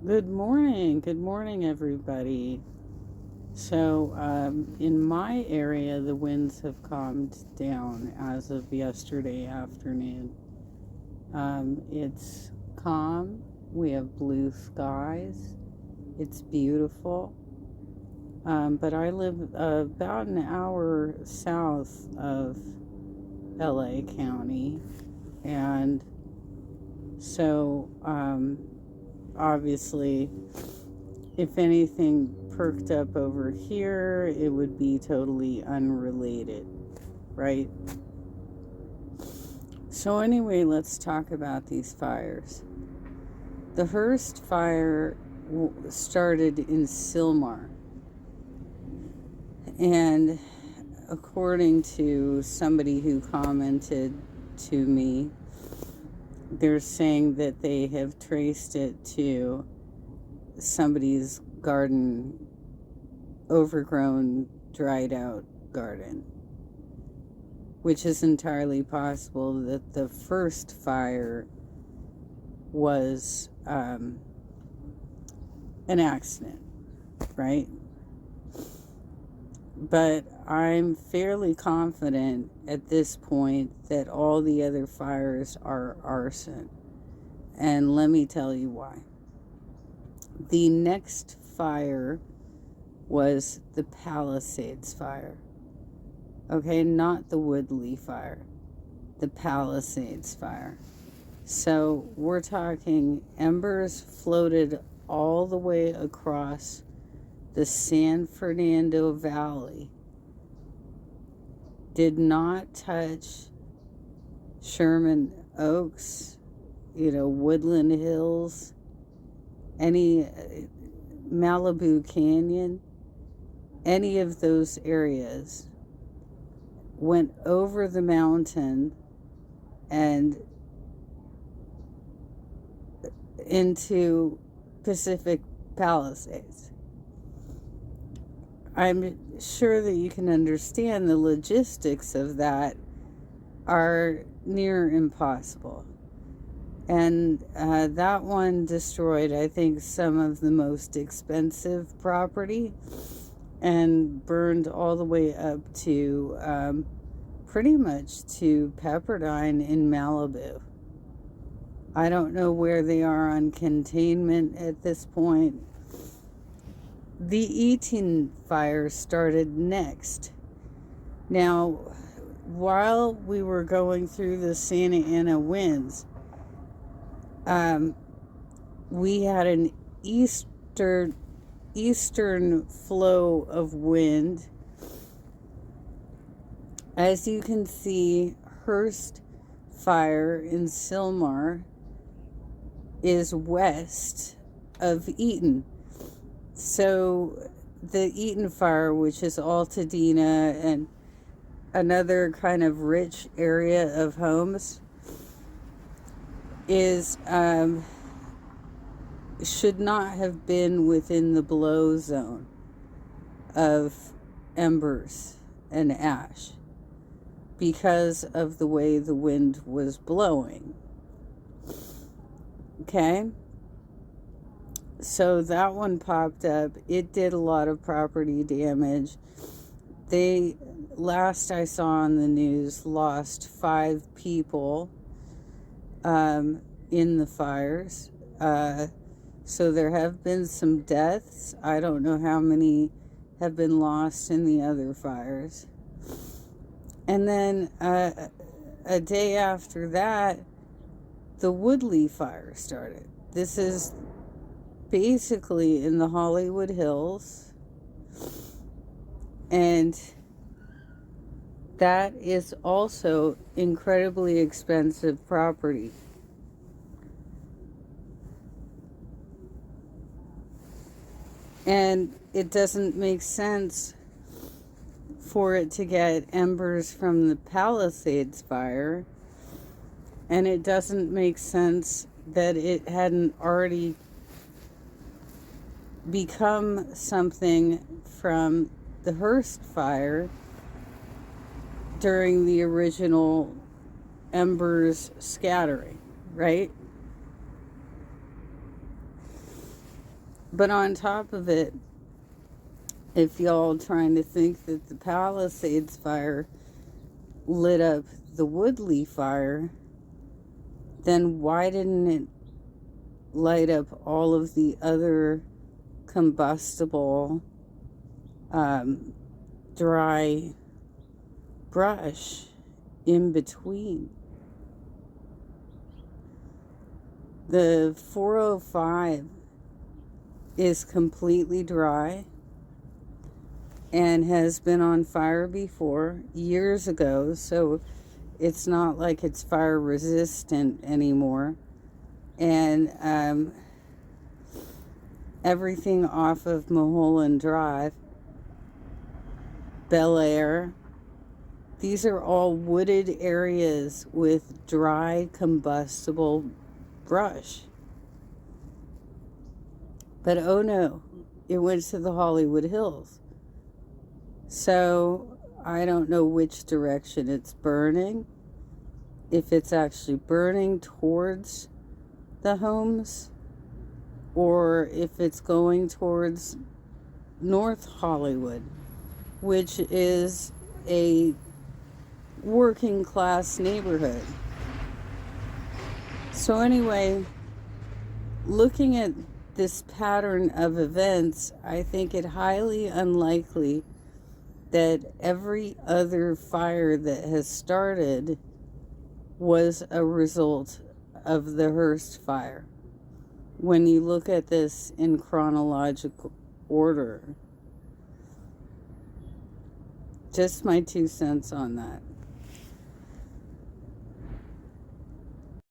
Good morning, everybody. In my area, the winds have calmed down as of yesterday afternoon. It's calm, we have blue skies, it's beautiful. But I live about an hour south of LA County, and so obviously, if anything perked up over here, it would be totally unrelated, right? So, anyway, let's talk about these fires. The Hearst fire started in Sylmar, and according to somebody who commented to me, they're saying that they have traced it to somebody's garden, overgrown, dried out garden, which is entirely possible that the first fire was an accident, right? But I'm fairly confident at this point that all the other fires are arson. And let me tell you why. The next fire was the Palisades fire. Okay, not the Woodley fire, the Palisades fire. So we're talking embers floated all the way across the San Fernando Valley, did not touch Sherman Oaks, Woodland Hills, any Malibu Canyon, any of those areas, went over the mountain and into Pacific Palisades. I'm sure that you can understand the logistics of that are near impossible. And that one destroyed, I think, some of the most expensive property and burned all the way up to pretty much to Pepperdine in Malibu. I don't know where they are on containment at this point. The Eaton fire started next. Now, while we were going through the Santa Ana winds, we had an eastern flow of wind. As you can see, Hearst fire in Sylmar is west of Eaton. So the Eaton fire, which is Altadena and another kind of rich area of homes, is should not have been within the blow zone of embers and ash because of the way the wind was blowing. Okay? So that one popped up. It did a lot of property damage. They, last I saw on the news, lost 5 people in the fires. So there have been some deaths. I don't know how many have been lost in the other fires. And then a day after that, the Woodley fire started. This is basically in the Hollywood Hills, and that is also incredibly expensive property. And it doesn't make sense for it to get embers from the Palisades fire, and it doesn't make sense that it hadn't already become something from the Hearst fire during the original embers scattering, right? But on top of it, if y'all trying to think that the Palisades fire lit up the Woodley fire, then why didn't it light up all of the other combustible dry brush in between? The 405 is completely dry and has been on fire before years ago, so it's not like it's fire resistant anymore. And everything off of Mulholland Drive, Bel Air, these are all wooded areas with dry combustible brush. But oh no, it went to the Hollywood Hills. So I don't know which direction it's burning. If it's actually burning towards the homes, or if it's going towards North Hollywood, which is a working class neighborhood. So anyway, looking at this pattern of events, I think it highly unlikely that every other fire that has started was a result of the Hearst fire. When you look at this in chronological order. Just my 2 cents on that.